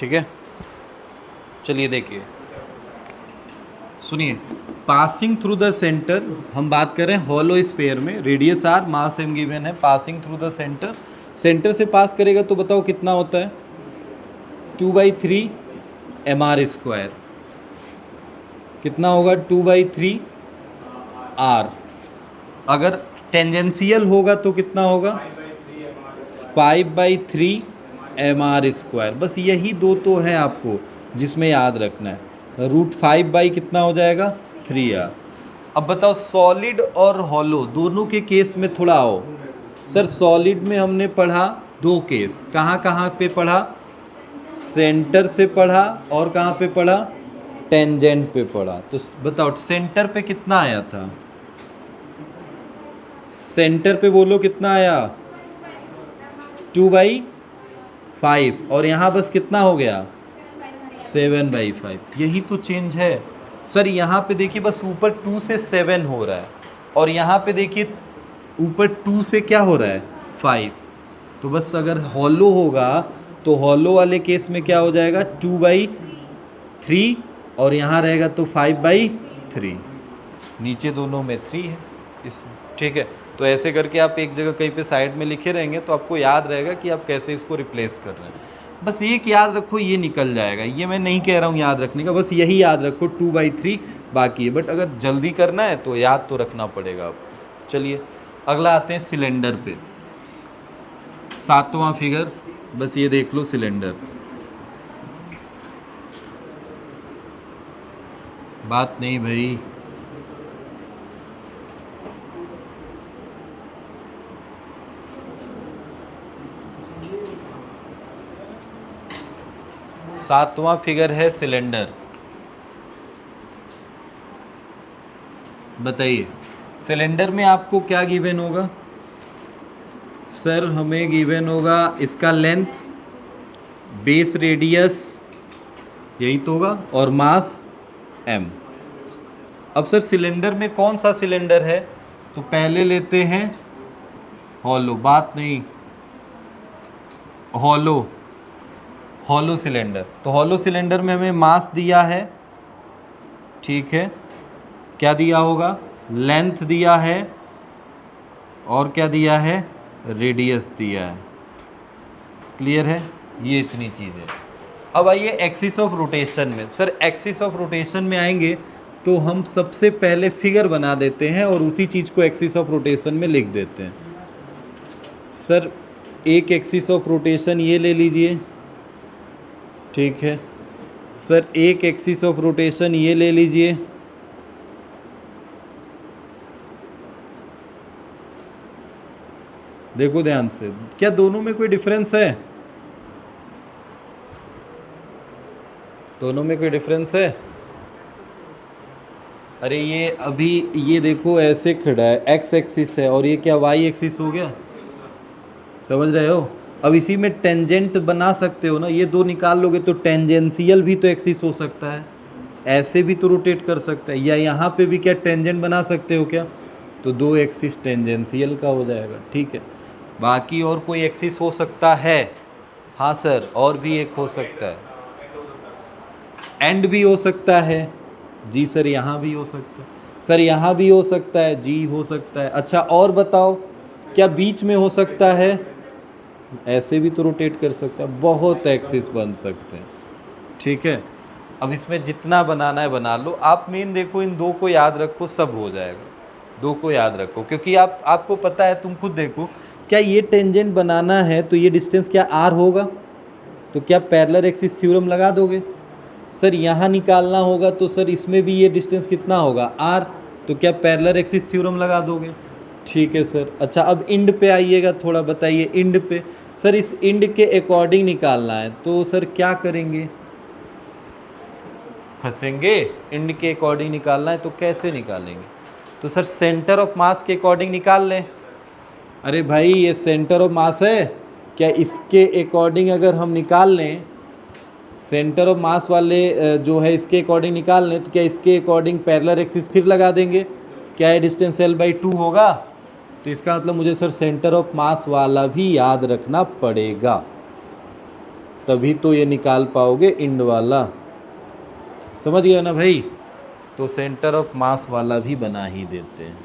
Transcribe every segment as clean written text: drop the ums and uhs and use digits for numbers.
ठीक है, चलिए देखिए, सुनिए। पासिंग थ्रू द सेंटर, हम बात कर रहे हैं हॉलो स्फीयर में, radius R, mass M given है। Passing through the centre, centre से पास करेगा तो बताओ कितना होता है? 2/3 mr²। कितना होगा? 2/3 r। अगर टेंजेंशियल होगा तो कितना होगा? 5/3 mr²। बस यही दो तो हैं आपको जिसमें याद रखना है। √5 कितना हो जाएगा? 3r। अब बताओ सॉलिड और हॉलो दोनों के केस में थोड़ा आओ। सर सॉलिड में हमने पढ़ा दो केस, कहाँ कहाँ पे पढ़ा? सेंटर से पढ़ा और कहाँ पे पढ़ा? टेंजेंट पे पढ़ा। तो बताओ सेंटर पे कितना आया था? सेंटर पे बोलो कितना आया? 2/5। और यहाँ बस कितना हो गया? 7/5। यही तो चेंज है सर। यहाँ पे देखिए बस ऊपर 2 से 7 हो रहा है, और यहाँ पे देखिए ऊपर 2 से क्या हो रहा है? 5। तो बस अगर हॉलो होगा तो हॉलो वाले केस में क्या हो जाएगा? 2/3, और यहाँ रहेगा तो 5/3। नीचे दोनों में 3 है इसमें, ठीक है। तो ऐसे करके आप एक जगह कहीं पे साइड में लिखे रहेंगे तो आपको याद रहेगा कि आप कैसे इसको रिप्लेस कर रहे हैं। बस एक याद रखो, ये निकल जाएगा। ये मैं नहीं कह रहा हूँ याद रखने का, बस यही याद रखो 2/3 बाकी है। बट अगर जल्दी करना है तो याद तो रखना पड़ेगा आपको। चलिए अगला आते हैं सिलेंडर पे। 7वां फिगर, बस ये देख लो सिलेंडर। बात नहीं भाई, सातवां फिगर है सिलेंडर। बताइए सिलेंडर में आपको क्या गिवन होगा? सर हमें गिवन होगा इसका लेंथ, बेस रेडियस, यही तो होगा, और मास m। अब सर सिलेंडर में कौन सा सिलेंडर है? तो पहले लेते हैं हॉलो। बात नहीं, हॉलो सिलेंडर। तो हॉलो सिलेंडर में हमें मास दिया है, ठीक है। क्या दिया होगा? लेंथ दिया है, और क्या दिया है? रेडियस दिया है। क्लियर है? ये इतनी चीज़ है। अब आइए एक्सिस ऑफ रोटेशन में। सर एक्सिस ऑफ रोटेशन में आएंगे तो हम सबसे पहले फिगर बना देते हैं और उसी चीज़ को एक्सिस ऑफ रोटेशन में लिख देते हैं। सर एक एक्सिस ऑफ रोटेशन ये ले लीजिए, ठीक है। सर एक एक्सिस ऑफ रोटेशन ये ले लीजिए, देखो ध्यान से, क्या दोनों में कोई डिफरेंस है? दोनों में कोई डिफरेंस है? अरे ये अभी ये देखो ऐसे खड़ा है, एक्स एक्सिस है, और ये क्या वाई एक्सिस हो गया? समझ रहे हो? अब इसी में टेंजेंट बना सकते हो ना, ये दो निकाल लोगे तो टेंजेंशियल भी तो एक्सिस हो सकता है, ऐसे भी तो रोटेट कर सकता है, या यहाँ पे भी क्या टेंजेंट बना सकते हो क्या? तो दो एक्सिस टेंजेंशियल का हो जाएगा, ठीक है। बाकी और कोई एक्सिस हो सकता है? हाँ सर, और भी एक हो सकता है, एंड भी हो सकता है। जी सर यहाँ भी हो सकता है, सर यहाँ भी हो सकता है, जी हो सकता है। अच्छा और बताओ, क्या बीच में हो सकता है? ऐसे भी तो रोटेट कर सकता है, बहुत एक्सिस बन सकते हैं, ठीक है। अब इसमें जितना बनाना है बना लो। आप मेन देखो, इन दो को याद रखो, सब हो जाएगा। दो को याद रखो, क्योंकि आपको पता है, तुम खुद देखो, क्या ये टेंजेंट बनाना है तो ये डिस्टेंस क्या r होगा? तो क्या पैरेलल एक्सिस थ्योरम लगा दोगे? सर यहाँ निकालना होगा तो सर इसमें भी ये डिस्टेंस कितना होगा? r। तो क्या पैरेलल एक्सिस थ्योरम लगा दोगे? ठीक है सर। अच्छा अब इंड पे आइएगा, थोड़ा बताइए इंड पे। सर इस इंड के अकॉर्डिंग निकालना है तो सर क्या करेंगे? फंसेंगे। इंड के अकॉर्डिंग निकालना है तो कैसे निकालेंगे? तो सर सेंटर ऑफ मास के अकॉर्डिंग निकाल लें। अरे भाई ये सेंटर ऑफ मास है, क्या इसके अकॉर्डिंग अगर हम निकाल लें, सेंटर ऑफ मास वाले जो है इसके अकॉर्डिंग निकाल लें, तो क्या इसके अकॉर्डिंग पैरेलल एक्सिस फिर लगा देंगे? क्या है डिस्टेंस l/2 होगा? तो इसका मतलब मुझे सर सेंटर ऑफ मास वाला भी याद रखना पड़ेगा। तभी तो ये निकाल पाओगे इंड वाला। समझ गए ना भाई? तो सेंटर ऑफ मास वाला भी बना ही देते हैं।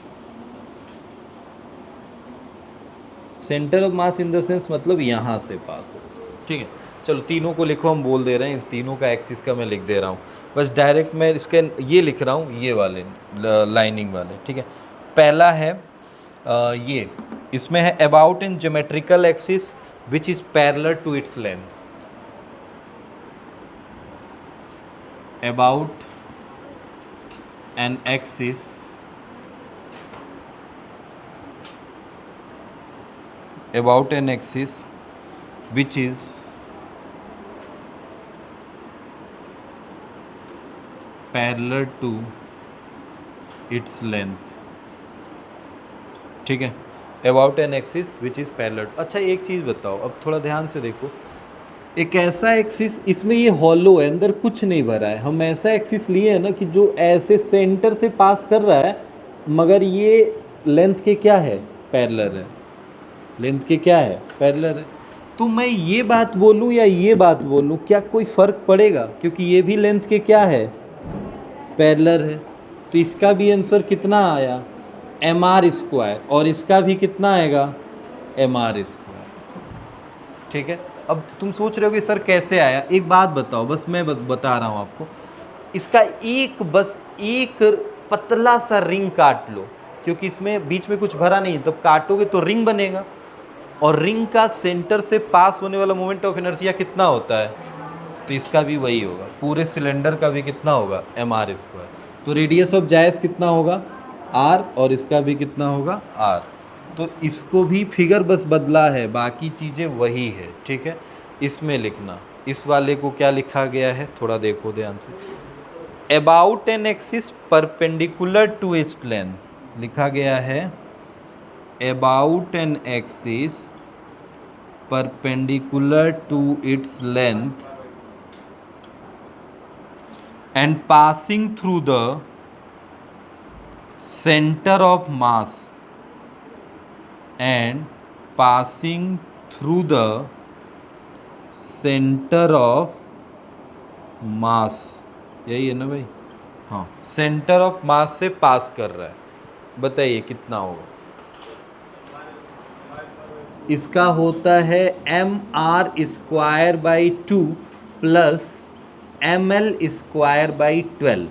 Centre of mass in the sense मतलब यहाँ से पास हो। ठीक है, चलो तीनों को लिखो, हम बोल दे रहे हैं, इन तीनों का एक्सिस का मैं लिख दे रहा हूँ। बस डायरेक्ट मैं इसके ये लिख रहा हूँ, ये वाले लाइनिंग वाले। ठीक है, पहला है ये, इसमें है about in geometrical axis which is parallel to its length. About an axis about an axis which is parallel to its length। ठीक है, about an axis which is parallel। अच्छा एक चीज़ बताओ, अब थोड़ा ध्यान से देखो, एक ऐसा एक्सिस, इसमें ये हॉलो है, अंदर कुछ नहीं भरा है। हम ऐसा एक्सिस लिए है ना कि जो ऐसे सेंटर से पास कर रहा है, मगर ये लेंथ के क्या है, पैरेलल है। लेंथ के क्या है, पैरेलल है। तो मैं ये बात बोलूँ या ये बात बोलूँ, क्या कोई फ़र्क पड़ेगा? क्योंकि ये भी लेंथ के क्या है, पैरेलल है। तो इसका भी आंसर कितना आया, mr², और इसका भी कितना आएगा, mr²। ठीक है, अब तुम सोच रहे हो कि सर कैसे आया। एक बात बताओ, बस मैं बता रहा हूँ आपको, इसका बस एक पतला सा रिंग काट लो, क्योंकि इसमें बीच में कुछ भरा नहीं, तब काटोगे तो रिंग बनेगा। और रिंग का सेंटर से पास होने वाला मोमेंट ऑफ इनर्शिया कितना होता है, तो इसका भी वही होगा। पूरे सिलेंडर का भी कितना होगा, mr²। तो रेडियस ऑफ जायस कितना होगा, r, और इसका भी कितना होगा, r। तो इसको भी फिगर बस बदला है, बाकी चीज़ें वही है। ठीक है, इसमें लिखना, इस वाले को क्या लिखा गया है, थोड़ा देखो ध्यान से। About an axis perpendicular to its plane लिखा गया है, about an axis perpendicular to its length and passing through the center of mass and passing through the center of mass, यही है ना भाई? हाँ, सेंटर ऑफ मास से pass कर रहा है। बताइए कितना होगा? इसका होता है mr²/2 plus ml²/12।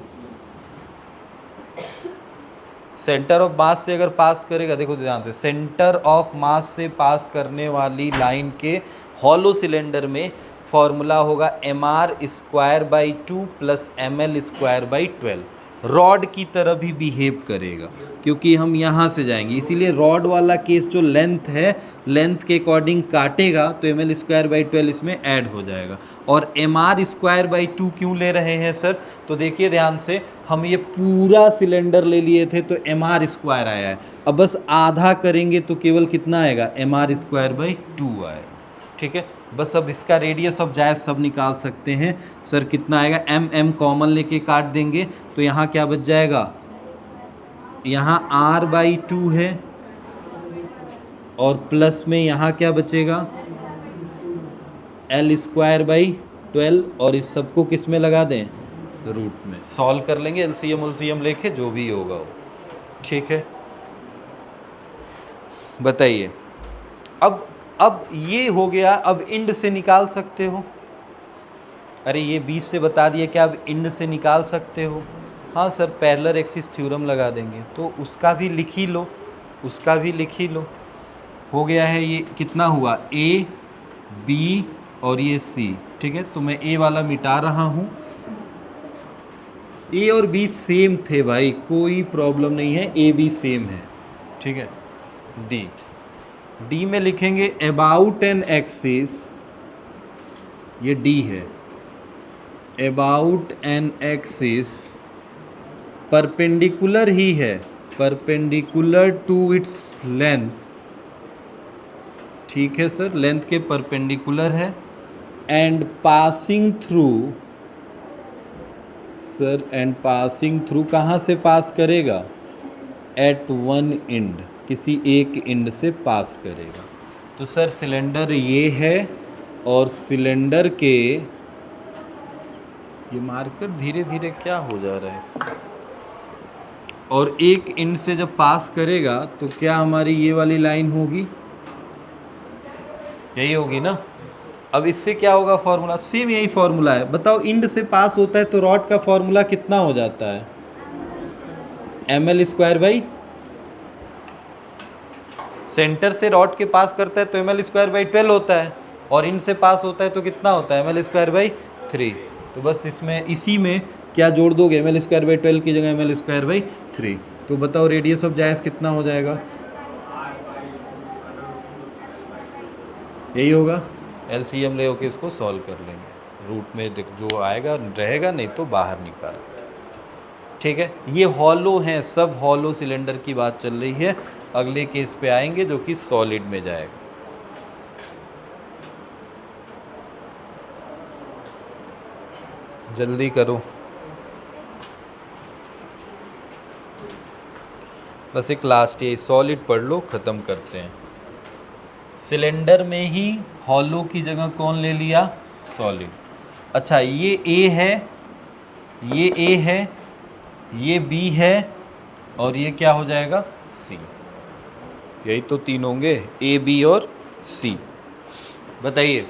Centre of mass से अगर पास करेगा, देखो ध्यान से, सेंटर ऑफ मास से पास करने वाली लाइन के हॉलो सिलेंडर में फॉर्मूला होगा mr²/2 प्लस ml²/12। रॉड की तरह भी बिहेव करेगा, क्योंकि हम यहाँ से जाएंगे, इसीलिए रॉड वाला केस जो लेंथ है, लेंथ के अकॉर्डिंग काटेगा तो ml²/12 इसमें ऐड हो जाएगा। और mr²/2 क्यों ले रहे हैं सर? तो देखिए ध्यान से, हम ये पूरा सिलेंडर ले लिए थे तो mr² आया है, अब बस आधा करेंगे तो केवल कितना आएगा, mr²/2 आएगा। ठीक है, बस अब इसका रेडियस ऑफ जायस सब निकाल सकते हैं। सर कितना आएगा, m कॉमन लेके काट देंगे तो यहाँ क्या बच जाएगा, यहाँ r/2 है, और प्लस में यहाँ क्या बचेगा, l²/12, और इस सबको किस में लगा दें, रूट में। सॉल्व कर लेंगे एलसीएम लेके, जो भी होगा वो। ठीक है, बताइए। अब ये हो गया, अब इंड से निकाल सकते हो। अरे ये 20 से बता दिया, क्या अब इंड से निकाल सकते हो? हाँ सर, पैरेलल एक्सिस थ्योरम लगा देंगे, तो उसका भी लिख ही लो, उसका भी लिख ही लो। हो गया है, ये कितना हुआ, A, B और ये C। ठीक है, तो मैं A वाला मिटा रहा हूँ। A और B सेम थे भाई, कोई प्रॉब्लम नहीं है, A B सेम है। ठीक है, D में लिखेंगे अबाउट एन एक्सिस, ये D है, अबाउट एन एक्सिस परपेंडिकुलर ही है, परपेंडिकुलर टू इट्स लेंथ। ठीक है सर, लेंथ के परपेंडिकुलर है, and passing through, sir and passing through कहाँ से पास करेगा, एट वन एंड, किसी एक एंड से पास करेगा। तो सर सिलेंडर ये है और सिलेंडर के, ये मार्कर धीरे धीरे क्या हो जा रहा है इसमें, और एक इंड से जब पास करेगा तो क्या हमारी ये वाली लाइन होगी, यही होगी ना। अब इससे क्या होगा फॉर्मूला, सेम यही फॉर्मूला है। बताओ इंड से पास होता है तो रॉड का फॉर्मूला कितना हो जाता है, ml², सेंटर से रॉड के पास करता है तो ml²/12 होता है, और इंड से पास होता है तो कितना होता है, ml²/3। तो बस इसमें इसी में क्या जोड़ दोगे, ml²/12 की जगह ml²/3। तो बताओ रेडियस ऑफ जायस कितना हो जाएगा, यही होगा। एलसीएम ले होके इसको सॉल्व कर लेंगे, रूट में जो आएगा रहेगा, नहीं तो बाहर निकाल। ठीक है, ये हॉलो हैं, सब हॉलो सिलेंडर की बात चल रही है। अगले केस पे आएंगे जो कि सॉलिड में जाएगा। जल्दी करो, बस एक लास्ट ये सॉलिड पढ़ लो, ख़त्म करते हैं। सिलेंडर में ही हॉलो की जगह कौन ले लिया, सॉलिड। अच्छा, ये ए है, ये ए है, ये बी है, और ये क्या हो जाएगा, सी। यही तो तीन होंगे, ए बी और सी। बताइए,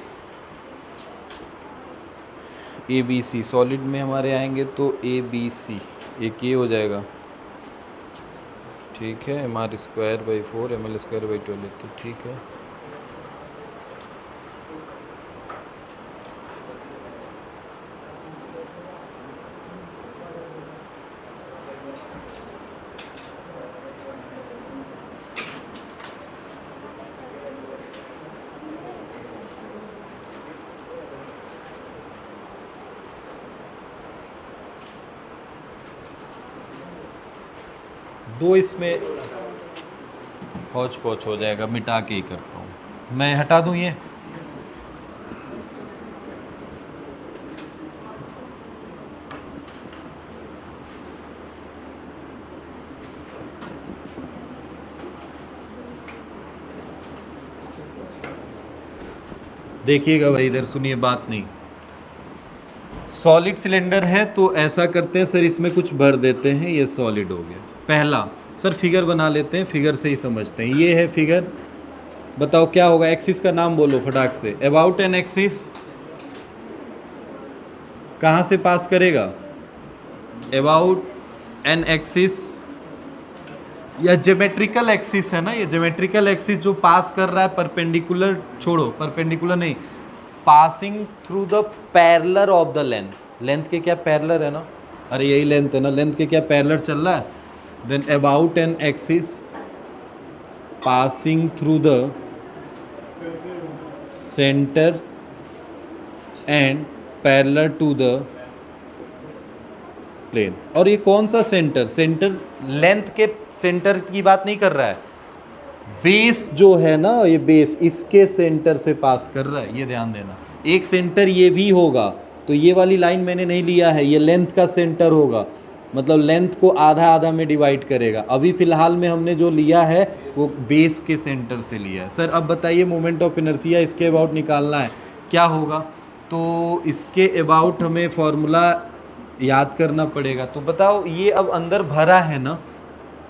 ए बी सी सॉलिड में हमारे आएंगे तो ए बी सी, एक ये हो जाएगा। ठीक है, mr²/4 ml²/12, तो ठीक है। दो इसमें हौच पौच हो जाएगा, मिटा के ही करता हूँ मैं, हटा दूँ ये। देखिएगा भाई, इधर सुनिए बात, नहीं सॉलिड सिलेंडर है तो ऐसा करते हैं सर, इसमें कुछ भर देते हैं, ये सॉलिड हो गया। पहला सर फिगर बना लेते हैं, फिगर से ही समझते हैं। ये है फिगर, बताओ क्या होगा, एक्सिस का नाम बोलो फटाक से। अबाउट एन एक्सिस कहाँ से पास करेगा, अबाउट एन एक्सिस, या ज्योमेट्रिकल एक्सिस है ना, ये ज्योमेट्रिकल एक्सिस जो पास कर रहा है परपेंडिकुलर, छोड़ो परपेंडिकुलर नहीं, passing through the parallel of the length. Length के क्या पैरेलल है ना, अरे यही लेंथ है ना, लेंथ के क्या पैरेलल चल रहा है। Then about an axis passing through the centre and parallel to the plane. और ये कौन सा सेंटर, सेंटर लेंथ के सेंटर की बात नहीं कर रहा है, बेस जो है ना, ये बेस इसके सेंटर से पास कर रहा है, ये ध्यान देना। एक सेंटर ये भी होगा, तो ये वाली लाइन मैंने नहीं लिया है, ये लेंथ का सेंटर होगा, मतलब लेंथ को आधा आधा में डिवाइड करेगा। अभी फिलहाल में हमने जो लिया है वो बेस के सेंटर से लिया है। सर अब बताइए, मोमेंट ऑफ इनर्शिया इसके अबाउट निकालना है, क्या होगा। तो इसके अबाउट हमें फॉर्मूला याद करना पड़ेगा। तो बताओ, ये अब अंदर भरा है ना,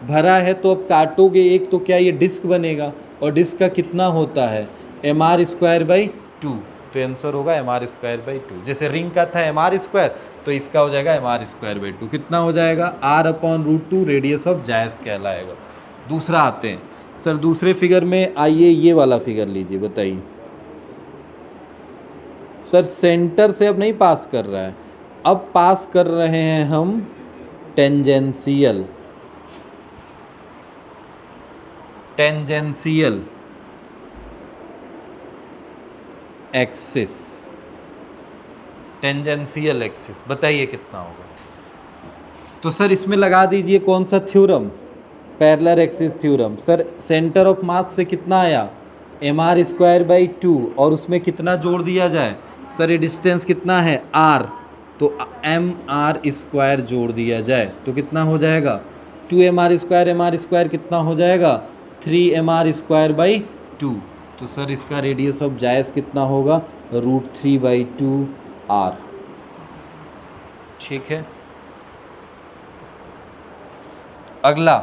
भरा है तो अब काटोगे एक तो क्या ये डिस्क बनेगा, और डिस्क का कितना होता है, mr²/2। तो आंसर होगा mr²/2। जैसे रिंग का था mr², तो इसका हो जाएगा mr²/2। कितना हो जाएगा, r/√2 रेडियस ऑफ जायस कहलाएगा। दूसरा आते हैं सर, दूसरे फिगर में आइए, ये वाला फिगर लीजिए, बताइए सर। सेंटर से अब नहीं पास कर रहा है, अब पास कर रहे हैं हम tangential, tangential axis, tangential axis. बताइए कितना होगा। तो सर इसमें लगा दीजिए कौन सा theorem, parallel axis theorem. Sir centre of mass से कितना आया, mr²/2, और उसमें कितना जोड़ दिया जाए, सर ये डिस्टेंस कितना है r, तो mr² जोड़ दिया जाए तो कितना हो जाएगा, 2mr², mr² कितना हो जाएगा, 3mr²/2। तो सर इसका रेडियस ऑफ जायज़ कितना होगा, √3/2r। ठीक है, अगला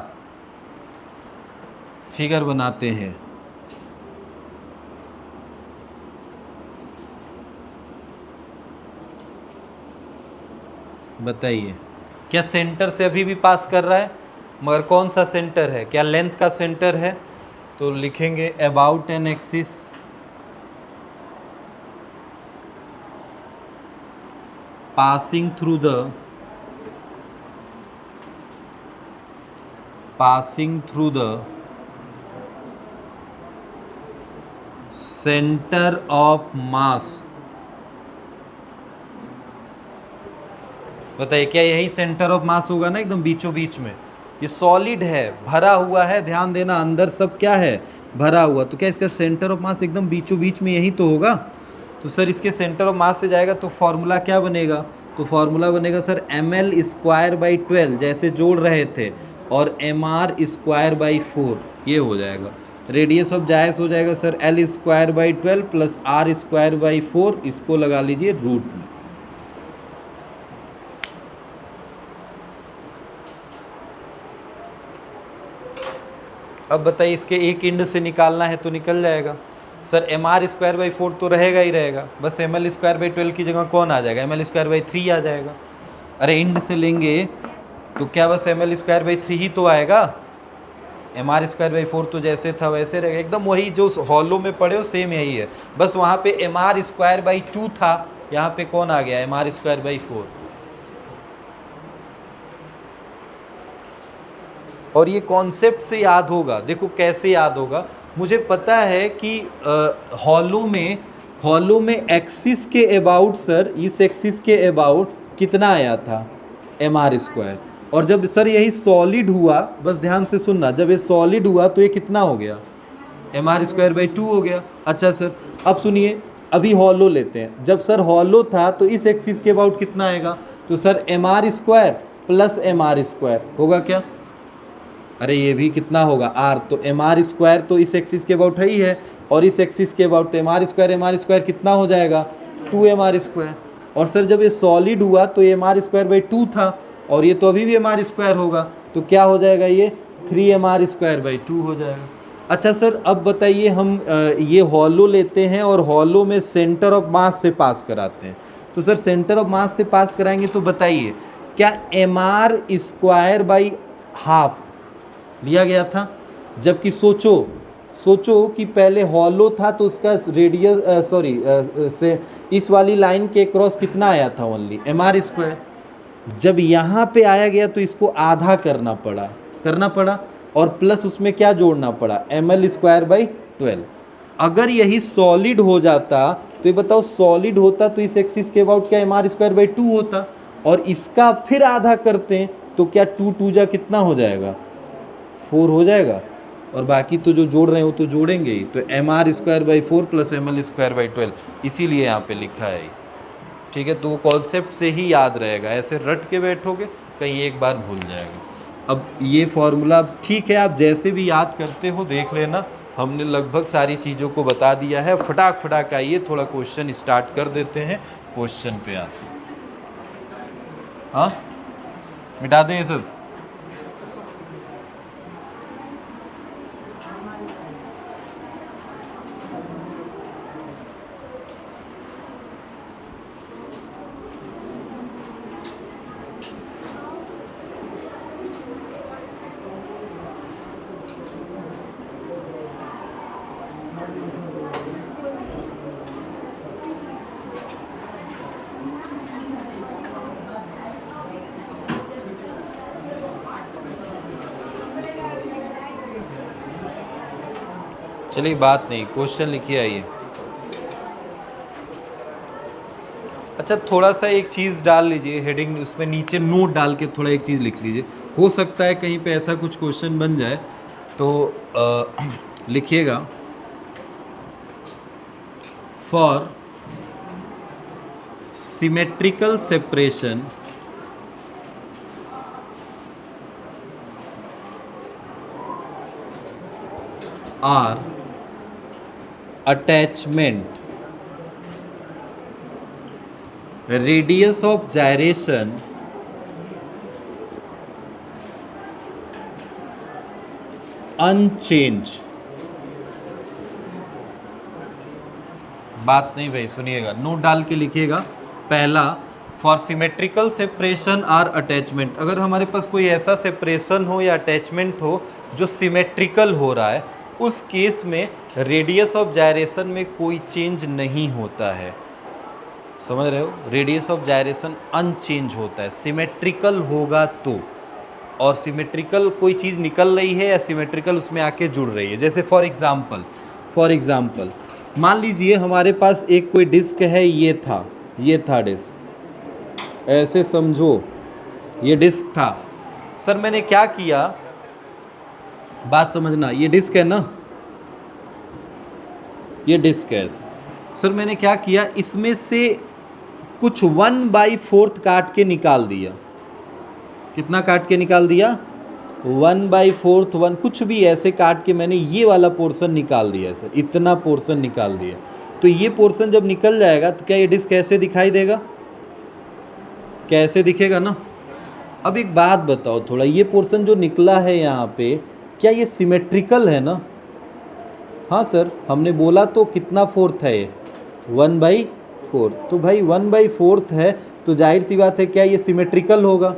फिगर बनाते हैं। बताइए, क्या सेंटर से अभी भी पास कर रहा है, मगर कौन सा सेंटर है, क्या लेंथ का सेंटर है? तो लिखेंगे about an axis passing through the center of mass। बताइए, क्या यही सेंटर ऑफ मास होगा ना, एकदम बीचों बीच में। ये सॉलिड है, भरा हुआ है, ध्यान देना, अंदर सब क्या है, भरा हुआ। तो क्या इसका सेंटर ऑफ मास एकदम बीचों बीच में यही तो होगा। तो सर इसके सेंटर ऑफ मास से जाएगा तो फॉर्मूला क्या बनेगा, तो फॉर्मूला बनेगा सर ml²/12, जैसे जोड़ रहे थे, और mr²/4, ये हो जाएगा। रेडियस ऑफ जायस हो जाएगा सर l²/12 प्लस r²/4, इसको लगा लीजिए रूट में। अब बताइए, इसके एक इंड से निकालना है तो निकल जाएगा सर। mr²/4 तो रहेगा ही रहेगा, बस ml²/12 की जगह कौन आ जाएगा, ml²/3 आ जाएगा। अरे इंड से लेंगे तो क्या बस ml²/3 ही तो आएगा, mr²/4 तो जैसे था वैसे रहेगा, एकदम वही जो हॉलो में पढ़े हो सेम यही है, बस वहाँ पे mr²/2 था, यहाँ पे कौन आ गया, mr²/4। और ये कॉन्सेप्ट से याद होगा, देखो कैसे याद होगा, मुझे पता है कि हॉलो में एक्सिस के अबाउट सर, इस एक्सिस के अबाउट कितना आया था, mr²। और जब सर यही सॉलिड हुआ, बस ध्यान से सुनना, जब ये सॉलिड हुआ तो ये कितना हो गया, mr²/2 हो गया। अच्छा सर अब सुनिए, अभी हॉलो लेते हैं, जब सर हॉलो था तो इस एक्सिस के अबाउट कितना आएगा, तो सर mr² प्लस mr² होगा क्या, अरे ये भी कितना होगा r, तो mr² तो इस एक्सिस के अबाउट है ही है, और इस एक्सिस के अबाउट तो mr² कितना हो जाएगा, 2mr²। और सर जब ये सॉलिड हुआ तो ये mr²/2 था, और ये तो अभी भी mr² होगा, तो क्या हो जाएगा, ये 3mr²/2 हो जाएगा। अच्छा सर अब बताइए, हम ये हॉलो लेते हैं और हॉलो में सेंटर ऑफ मास से पास कराते हैं, तो सर सेंटर ऑफ मास से पास कराएंगे तो बताइए, क्या mr²/½ लिया गया था, जबकि सोचो कि पहले हॉलो था तो उसका रेडियस से इस वाली लाइन के क्रॉस कितना आया था, ओनली mr²। जब यहाँ पे आया गया तो इसको आधा करना पड़ा और प्लस उसमें क्या जोड़ना पड़ा, ml²/12। अगर यही सॉलिड हो जाता तो ये बताओ, सॉलिड होता तो इस एक्सिस के अबाउट क्या mr²/2 होता, और इसका फिर आधा करते हैं तो क्या 2 जा कितना हो जाएगा, 4 हो जाएगा, और बाकी तो जो जोड़ रहे हैं वो तो जोड़ेंगे ही, तो mr²/4 प्लस ml²/12, इसीलिए यहाँ पे लिखा है। ठीक है, तो वो कॉन्सेप्ट से ही याद रहेगा, ऐसे रट के बैठोगे कहीं एक बार भूल जाएगा। अब ये फॉर्मूला ठीक है, आप जैसे भी याद करते हो देख लेना, हमने लगभग सारी चीज़ों को बता दिया है। फटाक आइए, थोड़ा क्वेश्चन स्टार्ट कर देते हैं, क्वेश्चन पे आते हैं। हाँ मिटा दें ये सब। चलिए बात नहीं, क्वेश्चन लिखिए आइए। अच्छा थोड़ा सा एक चीज़ डाल लीजिए हेडिंग, उसमें नीचे नोट डाल के थोड़ा एक चीज़ लिख लीजिए, हो सकता है कहीं पे ऐसा कुछ क्वेश्चन बन जाए, तो लिखिएगा for symmetrical separation or attachment, radius of gyration unchanged. बात नहीं भाई, सुनिएगा, नोट डाल के लिखिएगा। पहला, for symmetrical separation or attachment, अगर हमारे पास कोई ऐसा सेपरेशन हो या अटैचमेंट हो जो सिमेट्रिकल हो रहा है, उस केस में रेडियस ऑफ जायरेशन में कोई चेंज नहीं होता है। समझ रहे हो? रेडियस ऑफ जायरेशन अनचेंज होता है, सिमेट्रिकल होगा तो। और सिमेट्रिकल कोई चीज़ निकल रही है या सिमेट्रिकल उसमें आके जुड़ रही है। जैसे फॉर एग्जाम्पल मान लीजिए हमारे पास एक कोई डिस्क है, ये था डिस्क, ऐसे समझो ये डिस्क था। सर मैंने क्या किया, बात समझना, ये डिस्क है ना, ये डिस्क है। सर मैंने क्या किया, इसमें से कुछ 1/4 काट के निकाल दिया। कितना काट के निकाल दिया? 1/4, कुछ भी ऐसे काट के मैंने ये वाला पोर्शन निकाल दिया। सर इतना पोर्शन निकाल दिया, तो ये पोर्शन जब निकल जाएगा तो क्या ये डिस्क कैसे दिखाई देगा? कैसे दिखेगा ना। अब एक बात बताओ थोड़ा, ये पोर्शन जो निकला है यहाँ पे, क्या ये सिमेट्रिकल है ना? हाँ सर, हमने बोला तो कितना फोर्थ है ये? 1/4। तो भाई 1/4 है तो जाहिर सी बात है क्या ये सिमेट्रिकल होगा?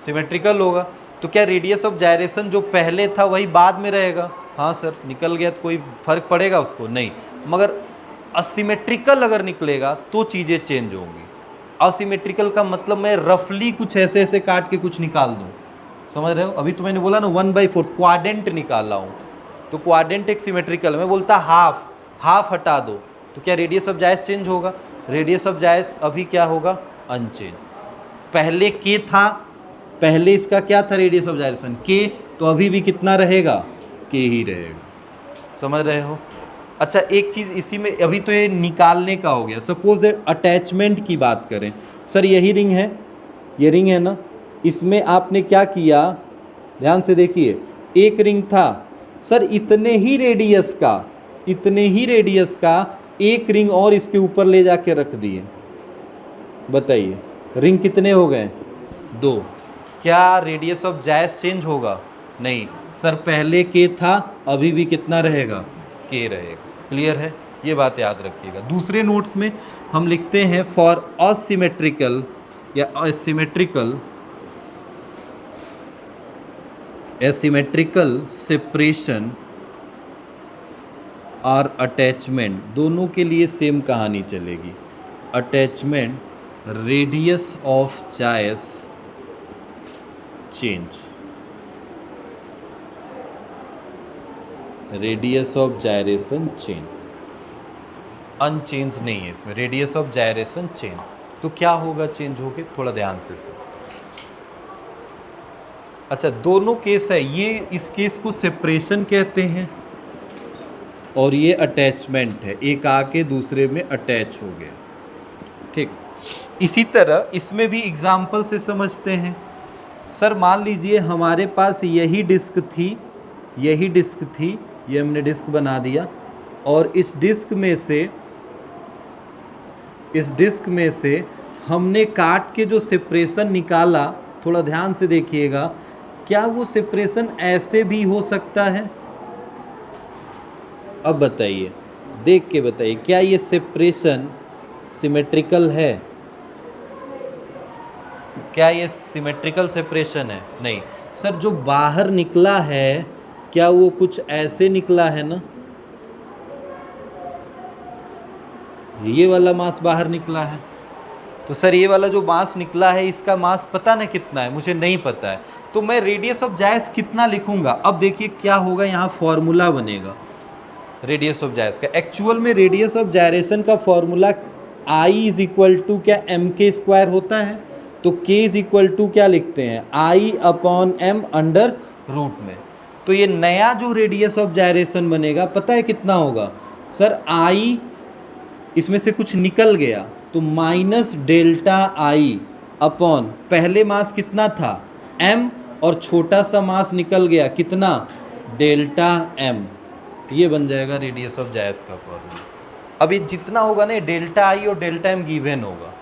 सिमेट्रिकल होगा। तो क्या रेडियस ऑफ जायरेशन जो पहले था वही बाद में रहेगा? हाँ सर, निकल गया तो कोई फर्क पड़ेगा उसको? नहीं। मगर असिमेट्रिकल अगर निकलेगा तो चीज़ें चेंज होंगी। असिमेट्रिकल का मतलब मैं रफली कुछ ऐसे ऐसे काट के कुछ निकाल दूँ, समझ रहे हो? अभी तो मैंने बोला ना 1/4 क्वाड्रेंट निकाला हूँ, तो क्वाड्रेंट एक सिमेट्रिकल। मैं बोलता हाफ हटा दो, तो क्या रेडियस ऑफ जायस चेंज होगा? रेडियस ऑफ जायस अभी क्या होगा? अनचेंज। पहले के था, पहले इसका क्या था रेडियस ऑफ जायरेशन? के, तो अभी भी कितना रहेगा? के ही रहेगा। समझ रहे हो? अच्छा एक चीज़ इसी में, अभी तो ये निकालने का हो गया। सपोज दैट अटैचमेंट की बात करें। सर यही रिंग है, ये रिंग है ना, इसमें आपने क्या किया, ध्यान से देखिए, एक रिंग था सर, इतने ही रेडियस का एक रिंग और इसके ऊपर ले जाके रख दिए। बताइए रिंग कितने हो गए? 2। क्या रेडियस ऑफ जायस चेंज होगा? नहीं सर, पहले के था, अभी भी कितना रहेगा? के रहेगा। क्लियर है? ये बात याद रखिएगा। दूसरे नोट्स में हम लिखते हैं फॉर असिमेट्रिकल या एसिमेट्रिकल सेपरेशन और अटैचमेंट, दोनों के लिए सेम कहानी चलेगी। अटैचमेंट, रेडियस ऑफ जायस change, radius of gyration change, unchanged नहीं है इसमें, रेडियस ऑफ जायरेशन चेंज। तो क्या होगा चेंज होके? थोड़ा ध्यान से अच्छा दोनों केस है, ये इस केस को सेपरेशन कहते हैं और ये अटैचमेंट है, एक आके दूसरे में अटैच हो गया। ठीक, इसी तरह इसमें भी एग्जाम्पल से समझते हैं। सर मान लीजिए हमारे पास यही डिस्क थी, ये हमने डिस्क बना दिया, और इस डिस्क में से हमने काट के जो सेपरेशन निकाला, थोड़ा ध्यान से देखिएगा, क्या वो सेपरेशन ऐसे भी हो सकता है? अब बताइए, देख के बताइए, क्या ये सेपरेशन सिमेट्रिकल है? क्या ये सिमेट्रिकल सेपरेशन है? नहीं सर, जो बाहर निकला है क्या वो कुछ ऐसे निकला है ना? ये वाला मास बाहर निकला है, तो सर ये वाला जो मास निकला है इसका मास पता ना कितना है? मुझे नहीं पता है, तो मैं रेडियस ऑफ जायस कितना लिखूंगा? अब देखिए क्या होगा, यहाँ फॉर्मूला बनेगा रेडियस ऑफ जायस का। एक्चुअल में रेडियस ऑफ जायरेशन का formula I is equal to क्या m² होता है, तो k इज इक्वल टू क्या लिखते हैं? I/m अंडर रूट में। तो ये नया जो रेडियस ऑफ जायरेशन बनेगा पता है कितना होगा? सर I, इसमें से कुछ निकल गया तो -ΔI अपॉन, पहले मास कितना था? m, और छोटा सा मास निकल गया कितना? ΔM। ये बन जाएगा रेडियस ऑफ जायस का फॉर्मूला। अब ये जितना होगा ना डेल्टा आई और डेल्टा एम गिवन होगा,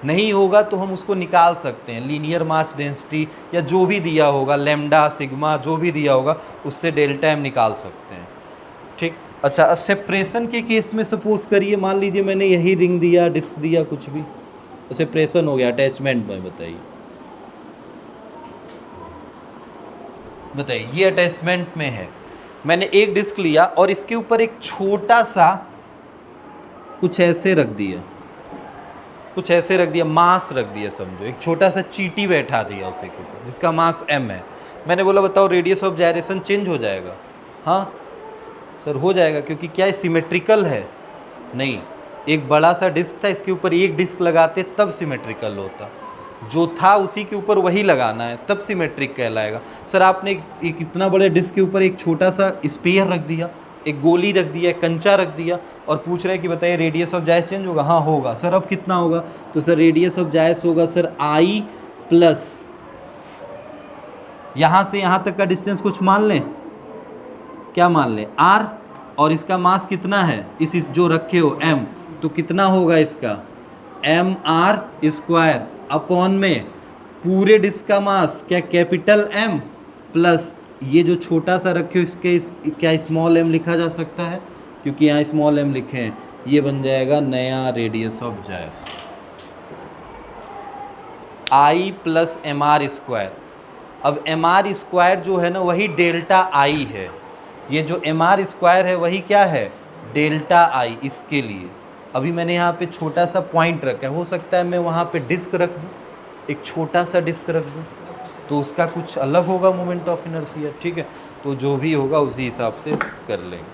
नहीं होगा तो हम उसको निकाल सकते हैं, लीनियर मास डेंसिटी या जो भी दिया होगा, लेमडा सिग्मा जो भी दिया होगा उससे डेल्टा एम निकाल सकते हैं। ठीक, अच्छा अब सेपरेशन के केस में सपोज करिए, मान लीजिए मैंने यही रिंग दिया, डिस्क दिया, कुछ भी, तो सेपरेशन हो गया अटैचमेंट में। बताइए ये अटैचमेंट में है, मैंने एक डिस्क लिया और इसके ऊपर एक छोटा सा कुछ ऐसे रख दिया, मास रख दिया, समझो एक छोटा सा चीटी बैठा दिया उसी के ऊपर जिसका मास m है। मैंने बोला बताओ रेडियस ऑफ जायरेशन चेंज हो जाएगा? हाँ सर हो जाएगा, क्योंकि क्या सिमेट्रिकल है? नहीं, एक बड़ा सा डिस्क था, इसके ऊपर एक डिस्क लगाते तब सिमेट्रिकल होता, जो था उसी के ऊपर वही लगाना है तब सिमेट्रिक कहलाएगा। सर आपने एक इतना बड़े डिस्क के ऊपर एक छोटा सा स्पेयर रख दिया, एक गोली रख दिया, एक कंचा रख दिया, और पूछ रहे हैं कि बताइए रेडियस ऑफ जायस चेंज होगा? हाँ होगा। सर अब कितना होगा? तो सर रेडियस ऑफ जायस होगा सर आई प्लस यहाँ से यहाँ तक का डिस्टेंस कुछ मान लें, क्या मान लें? आर, और इसका मास कितना है इस जो रखे हो m, तो कितना होगा इसका एम आर स्क्वायर अपॉन में पूरे डिस्क का मास क्या कैपिटल M प्लस ये जो छोटा सा रखे हो इसके क्या स्मॉल m लिखा जा सकता है, क्योंकि यहाँ स्मॉल m लिखे हैं। ये बन जाएगा नया रेडियस ऑफ जायस, I plus M R square. अब एम आर स्क्वायर जो है ना वही डेल्टा आई है, ये जो एम आर स्क्वायर है वही क्या है? डेल्टा आई। इसके लिए अभी मैंने यहाँ पे छोटा सा पॉइंट रखा है, हो सकता है मैं वहाँ पे डिस्क रख दूँ, एक छोटा सा डिस्क रख दूँ, तो उसका कुछ अलग होगा मोमेंट ऑफ इनर्शिया। ठीक है, तो जो भी होगा उसी हिसाब से कर लेंगे।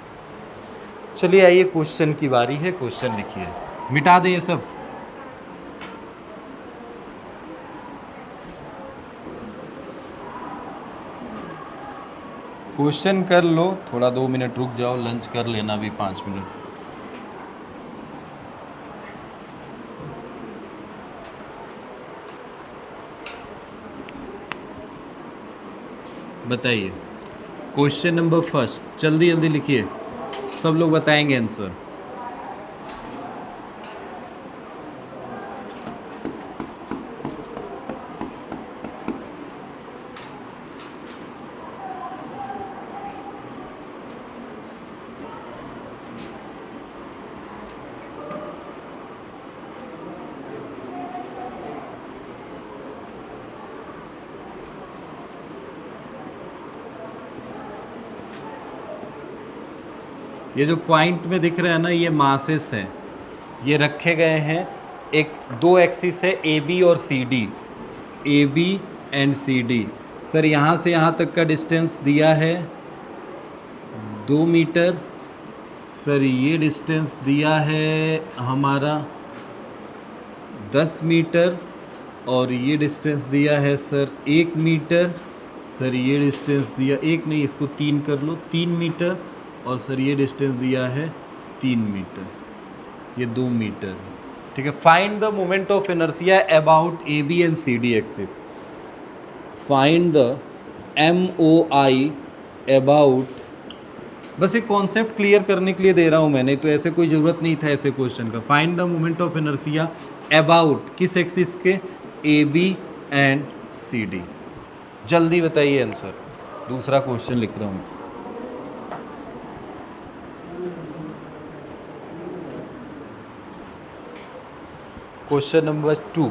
चलिए आइए क्वेश्चन की बारी है, क्वेश्चन लिखिए, मिटा दें ये सब। क्वेश्चन कर लो, थोड़ा 2 मिनट रुक जाओ, लंच कर लेना भी 5 मिनट। बताइए क्वेश्चन नंबर फर्स्ट, जल्दी जल्दी लिखिए, सब लोग बताएंगे आंसर। ये जो पॉइंट में दिख रहा है ना, ये मासेस हैं, ये रखे गए हैं, एक दो एक्सिस है ए बी और C D, A B and C D. Sir यहाँ से यहाँ तक का डिस्टेंस दिया है 2 मीटर, सर ये डिस्टेंस दिया है हमारा 10 मीटर, और ये डिस्टेंस दिया है सर 1 मीटर, सर ये डिस्टेंस दिया, एक नहीं इसको 3 कर लो, 3 मीटर, और सर ये डिस्टेंस दिया है 3 मीटर, ये 2 मीटर। ठीक है, find the moment of inertia about A B and C D axis. Find the M O I about, बस एक कॉन्सेप्ट क्लियर करने के लिए दे रहा हूँ मैंने, तो ऐसे कोई ज़रूरत नहीं था ऐसे क्वेश्चन का। Find the moment of inertia about किस एक्सिस के? A B and C D. जल्दी बताइए आंसर, दूसरा क्वेश्चन लिख रहा हूँ। क्वेश्चन नंबर 2,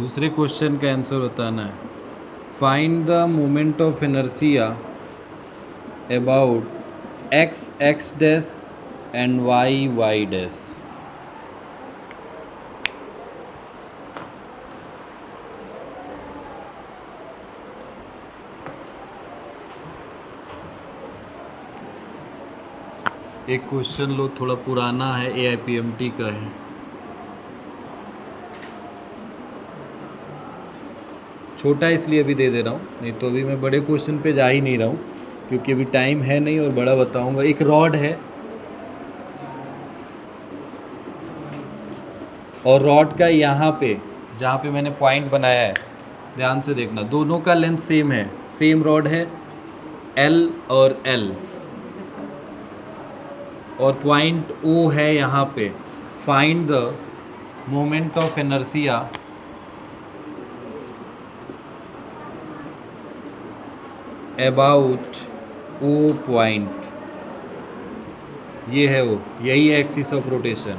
दूसरे क्वेश्चन का आंसर बताना है। Find the moment of inertia about X X dash and Y Y dash. एक क्वेश्चन लो, थोड़ा पुराना है, AIPMT का है। छोटा इसलिए अभी दे दे रहा हूँ, नहीं तो अभी मैं बड़े क्वेश्चन पे जा ही नहीं रहा हूँ, क्योंकि अभी टाइम है नहीं और बड़ा बताऊँगा। एक रॉड है और रॉड का यहाँ पे जहाँ पे मैंने पॉइंट बनाया है, ध्यान से देखना, दोनों का लेंथ सेम है, सेम रॉड है L और L, और पॉइंट O है यहाँ पे। Find the moment of inertia about O point. ये है O, यही है एक्सिस ऑफ रोटेशन,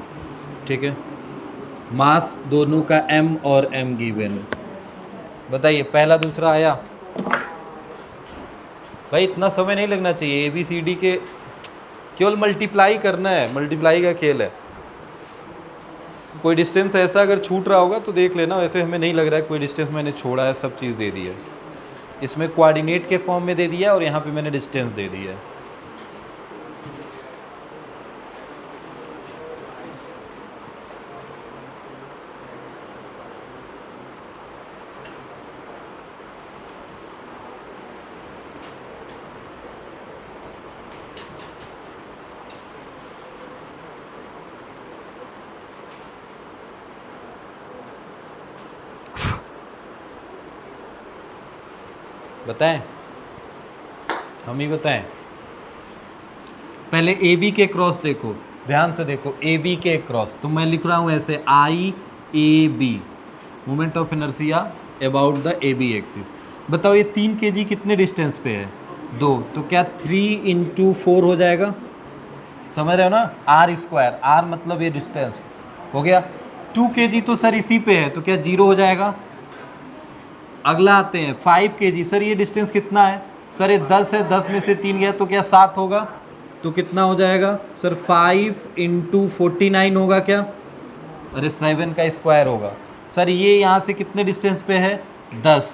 ठीक है। मास दोनों का M और M गिवन। बताइए पहला दूसरा आया? भाई इतना समय नहीं लगना चाहिए, ABCD के केवल मल्टीप्लाई करना है, मल्टीप्लाई का खेल है। कोई डिस्टेंस ऐसा अगर छूट रहा होगा तो देख लेना, वैसे हमें नहीं लग रहा है कोई डिस्टेंस मैंने छोड़ा है, सब चीज़ दे दी है। इसमें कोऑर्डिनेट के फॉर्म में दे दिया और यहाँ पे मैंने डिस्टेंस दे दी है। बताएं, हम ही बताएं। पहले AB के क्रॉस देखो, ध्यान से देखो, AB के क्रॉस, तो मैं लिख रहा हूँ ऐसे IAB, moment of inertia about the AB axis. बताओ ये 3 kg कितने डिस्टेंस पे है? 2, तो क्या 3 × 4 हो जाएगा? समझ रहे हो ना, R², R मतलब ये डिस्टेंस हो गया। 2 kg तो सर इसी पे है, तो क्या 0 हो जाएगा? अगला आते हैं 5 kg, सर ये डिस्टेंस कितना है? सर ये 10 है, 10 में से 3 गया तो क्या 7 होगा? तो कितना हो जाएगा सर? 5 × 49 होगा क्या? अरे 7 का स्क्वायर होगा। सर ये यहाँ से कितने डिस्टेंस पे है? 10।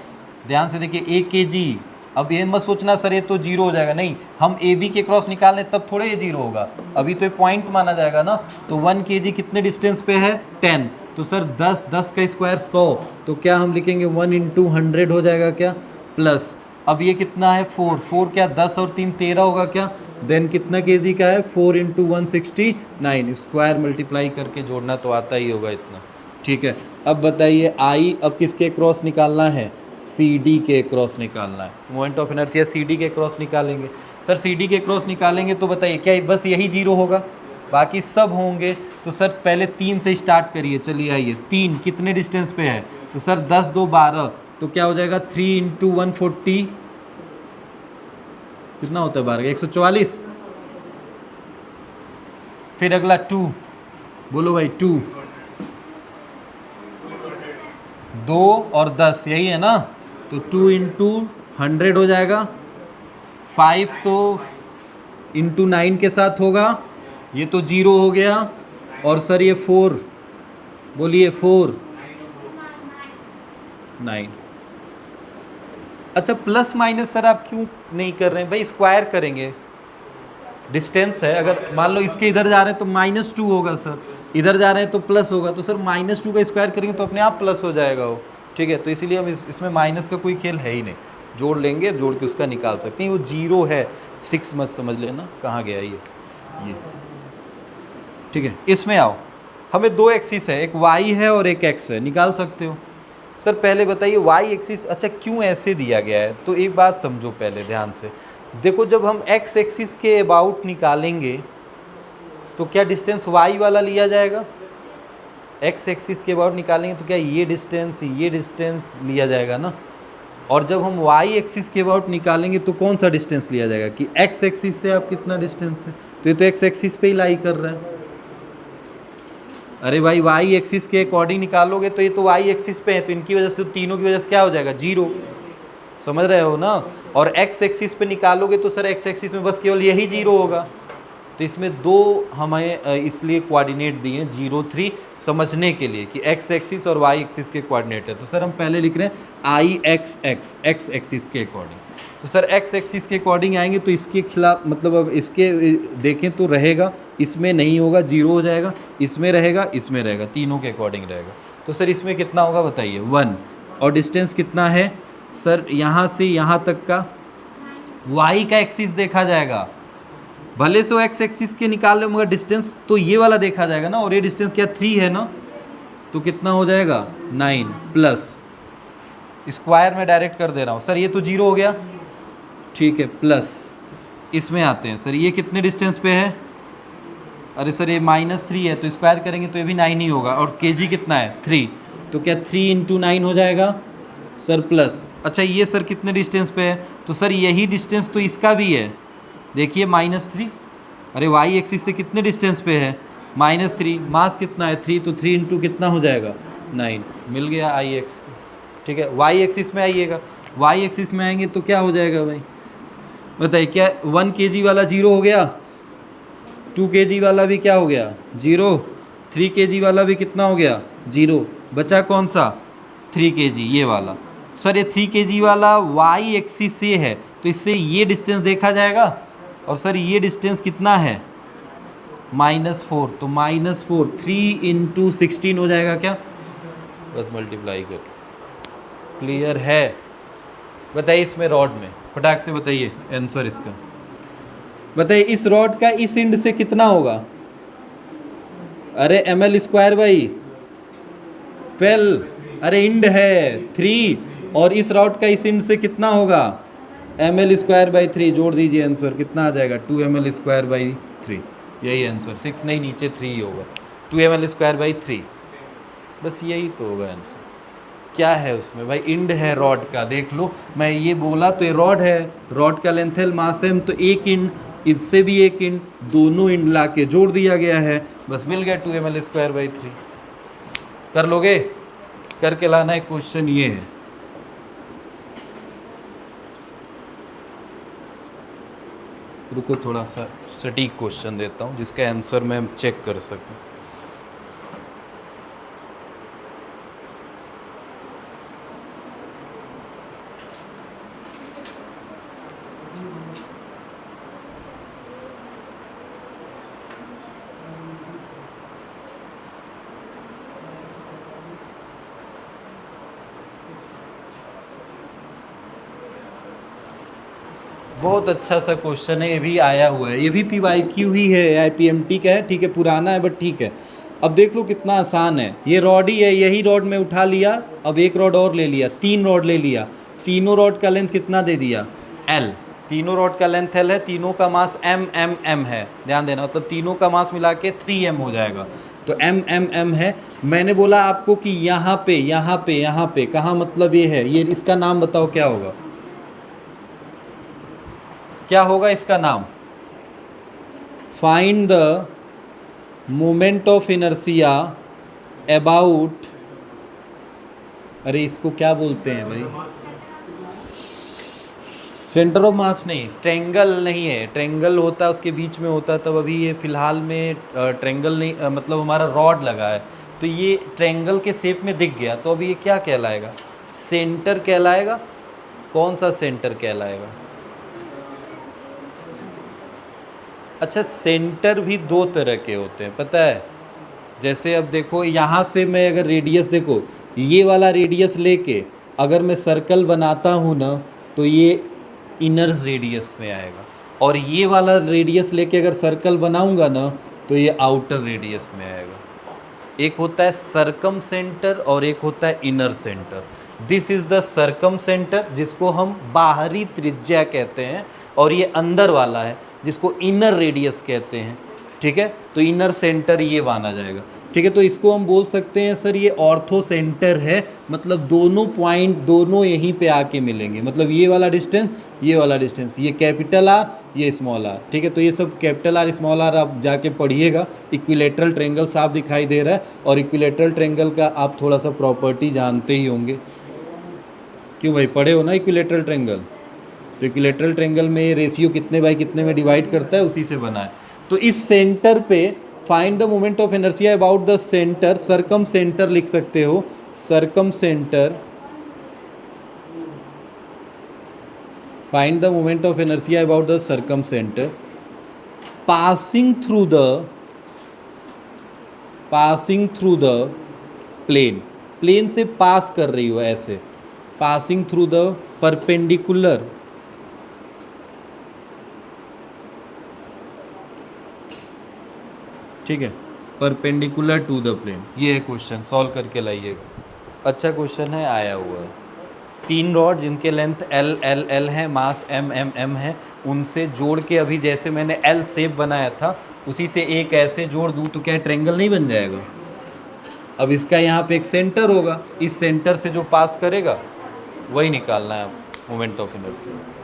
ध्यान से देखिए 1 kg। अब ये मत सोचना सर ये तो 0 हो जाएगा, नहीं, हम AB के क्रॉस निकालें तब थोड़े ये 0 होगा, अभी तो ये पॉइंट माना जाएगा ना। तो 1 kg कितने डिस्टेंस पे है? 10। तो सर 10, 10 का स्क्वायर 100, तो क्या हम लिखेंगे 1 × 100 हो जाएगा क्या? प्लस अब ये कितना है? 4, 4 क्या 10 और 3 13 होगा क्या? देन कितना kg का है? 4 × 169। स्क्वायर मल्टीप्लाई करके जोड़ना तो आता ही होगा इतना, ठीक है। अब बताइए I, अब किसके क्रॉस निकालना है? CD के क्रॉस निकालना है। मोमेंट ऑफ इनर्शिया CD के क्रॉस निकालेंगे। सर CD के क्रॉस निकालेंगे तो बताइए क्या बस यही 0 होगा? बाकी सब होंगे। तो सर पहले 3 से स्टार्ट करिए, चलिए आइए। 3 कितने डिस्टेंस पे है? तो सर 10, 2, 12, तो क्या हो जाएगा? 3 × 140 कितना होता है? 12, 144। फिर अगला 2, बोलो भाई 2, 2 और 10 यही है ना, तो 2 × 100 हो जाएगा। 5 तो × 9 के साथ होगा, ये तो 0 हो गया। और सर ये 4, बोलिए 4, 9। अच्छा प्लस माइनस सर आप क्यों नहीं कर रहे हैं भाई? स्क्वायर करेंगे, डिस्टेंस है। अगर मान लो इसके इधर जा रहे हैं तो -2 होगा सर, इधर जा रहे हैं तो प्लस होगा, तो सर -2 का स्क्वायर करेंगे तो अपने आप प्लस हो जाएगा वो, ठीक है। तो इसीलिए हम इसमें माइनस का कोई खेल है ही नहीं, जोड़ लेंगे, जोड़ के उसका निकाल सकते हैं। वो 0 है, 6 मत समझ लेना, कहाँ गया ये, ठीक है। इसमें आओ, हमें 2 एक्सिस है, एक y है और एक x है, निकाल सकते हो। सर पहले बताइए y एक्सिस अच्छा क्यों ऐसे दिया गया है? तो एक बात समझो पहले ध्यान से देखो, जब हम x एक्सिस के अबाउट निकालेंगे तो क्या डिस्टेंस y वाला लिया जाएगा? x एक्सिस के अबाउट निकालेंगे तो क्या ये डिस्टेंस लिया जाएगा ना। और जब हम y एक्सिस के अबाउट निकालेंगे तो कौन सा डिस्टेंस लिया जाएगा कि x एक्सिस से आप कितना डिस्टेंस पे, तो ये तो x एक्सिस पे ही लाई कर रहा है। अरे भाई वाई एक्सिस के अकॉर्डिंग निकालोगे तो ये तो वाई एक्सिस पे है, तो इनकी वजह से तीनों की वजह से क्या हो जाएगा, जीरो। समझ रहे हो ना। और एक्स एक्सिस पे निकालोगे तो सर एक्स एक्सिस में बस केवल यही जीरो होगा। तो इसमें दो हमें इसलिए कोऑर्डिनेट दिए हैं 0 3 समझने के लिए कि एक्स एक्सिस और वाई एक्सिस के कोऑर्डिनेट है। तो सर हम पहले लिख रहे हैं आई एक्स एक्स एक्स एक्सिस के अकॉर्डिंग। तो सर एक्स एक्सिस के अकॉर्डिंग आएंगे तो इसके खिलाफ मतलब अब इसके देखें तो रहेगा, इसमें नहीं होगा, जीरो हो जाएगा, इसमें रहेगा, इसमें रहेगा, तीनों के अकॉर्डिंग रहेगा। तो सर इसमें कितना होगा बताइए, 1। और डिस्टेंस कितना है सर यहाँ से यहाँ तक का, वाई का एक्सिस देखा जाएगा, भले से एक्स एक्सिस के निकाल लो मगर डिस्टेंस तो ये वाला देखा जाएगा ना। और ये डिस्टेंस क्या 3 है ना, तो कितना हो जाएगा 9 प्लस स्क्वायर में डायरेक्ट कर दे रहा हूँ सर, ये तो 0 हो गया, ठीक है, प्लस इसमें आते हैं सर, ये कितने डिस्टेंस पे है, अरे सर ये -3 है तो स्क्वायर करेंगे तो ये भी 9 ही होगा। और केजी कितना है 3, तो क्या 3 × 9 हो जाएगा सर, प्लस। अच्छा ये सर कितने डिस्टेंस पे है, तो सर यही डिस्टेंस तो इसका भी है, देखिए -3। अरे वाई एक्सिस से कितने डिस्टेंस पे है, -3, मास कितना है 3, तो 3 × कितना हो जाएगा 9, मिल गया आई एक्स। ठीक है, वाई एक्सिस में आइएगा, वाई एक्सिस में आएंगे तो क्या हो जाएगा भाई बताइए, क्या 1 kg वाला 0 हो गया, 2 kg वाला भी क्या हो गया 0, 3 kg वाला भी कितना हो गया 0, बचा कौन सा 3 kg ये वाला। सर ये 3 kg वाला वाई एक्सिस से है तो इससे ये डिस्टेंस देखा जाएगा। और सर ये डिस्टेंस कितना है -4, तो -4 3 × 16 हो जाएगा क्या, बस मल्टीप्लाई कर, क्लियर है। बताइए इसमें रॉड में फटाक से बताइए आंसर इसका, बताइए इस रॉड का इस एंड से कितना होगा, अरे ml² भाई पेल, अरे इंड है 3 और इस रॉड का इस एंड से कितना होगा ml²/3, जोड़ दीजिए आंसर कितना आ जाएगा 2ml²/3, यही आंसर, 6 नहीं नीचे 3 ही होगा, 2ml²/3, बस यही तो होगा आंसर। क्या है उसमें भाई, इंड है रॉड का, देख लो मैं ये बोला तो ये रॉड है, रॉड का लेंथ है मास m, तो एक इंड इससे भी एक इंड, दोनों इंड ला के जोड़ दिया गया है, बस मिल गया 2ml²/3। कर लोगे, करके लाना है, क्वेश्चन ये है। रुको थोड़ा सा सटीक क्वेश्चन देता हूँ जिसका आंसर मैं चेक कर सकूँ। बहुत अच्छा सा क्वेश्चन है, ये भी आया हुआ है, ये भी PYQ ही है, IPMT का है, ठीक है, पुराना है बट ठीक है। अब देख लो कितना आसान है, ये रॉड ही है, यही रॉड में उठा लिया, अब एक रॉड और ले लिया, 3 रॉड ले लिया, तीनों रॉड का लेंथ कितना दे दिया L, तीनों रॉड का लेंथ L है, तीनों का मास m है, ध्यान देना, मतलब तीनों का मास मिला के 3m हो जाएगा, तो m है। मैंने बोला आपको कि यहाँ पे कहाँ, मतलब ये है, ये इसका नाम बताओ क्या होगा, क्या होगा इसका नाम, find the moment of inertia about, अरे इसको क्या बोलते हैं भाई, सेंटर ऑफ मास नहीं, ट्रेंगल नहीं है, ट्रेंगल होता है उसके बीच में होता है, तब अभी ये फिलहाल में ट्रेंगल नहीं, मतलब हमारा रॉड लगा है तो ये ट्रेंगल के शेप में दिख गया, तो अभी ये क्या कहलाएगा, सेंटर कहलाएगा। कौन सा सेंटर कहलाएगा, अच्छा सेंटर भी 2 तरह के होते हैं पता है, जैसे अब देखो यहाँ से मैं अगर रेडियस, देखो ये वाला रेडियस लेके अगर मैं सर्कल बनाता हूँ ना तो ये इनर रेडियस में आएगा, और ये वाला रेडियस लेके अगर सर्कल बनाऊंगा ना तो ये आउटर रेडियस में आएगा। एक होता है सरकम सेंटर और एक होता है inner centre. This is the circumcentre जिसको हम बाहरी त्रिज्या कहते हैं, और ये अंदर वाला है जिसको इनर रेडियस कहते हैं, ठीक है, तो इनर सेंटर ये माना जाएगा। ठीक है, तो इसको हम बोल सकते हैं सर ये ऑर्थो सेंटर है, मतलब दोनों पॉइंट दोनों यहीं पे आके मिलेंगे, मतलब ये वाला डिस्टेंस, ये वाला डिस्टेंस, ये कैपिटल आर, ये स्मॉल आर। ठीक है, तो ये सब कैपिटल आर स्मॉल आर आप जाके पढ़िएगा। इक्विलेटरल ट्रेंगल साफ दिखाई दे रहा है, और इक्विलेटरल ट्रेंगल का आप थोड़ा सा प्रॉपर्टी जानते ही होंगे। क्यों भाई, पढ़े हो ना इक्विलेटरल ट्रेंगल? तो इक्विलेटरल ट्रेंगल में रेशियो कितने बाई कितने में डिवाइड करता है, उसी से बना है। तो इस सेंटर पे find the moment of inertia about the centre, circumcentre लिख सकते हो, circumcentre, find the moment of inertia about the circumcentre passing through the plane, plane से पास कर रही हो ऐसे, पासिंग थ्रू द परपेंडिकुलर, ठीक है, परपेंडिकुलर टू द प्लेन। ये है क्वेश्चन, सॉल्व करके लाइएगा, अच्छा क्वेश्चन है, आया हुआ है। 3 रॉड जिनके लेंथ एल एल एल है, मास एम एम एम है, उनसे जोड़ के अभी जैसे मैंने एल शेप बनाया था, उसी से एक ऐसे जोड़ दूं तो क्या ट्रेंगल नहीं बन जाएगा? अब इसका यहाँ पे एक सेंटर होगा, इस सेंटर से जो पास करेगा वही निकालना है मोमेंट ऑफ इनर्शिया।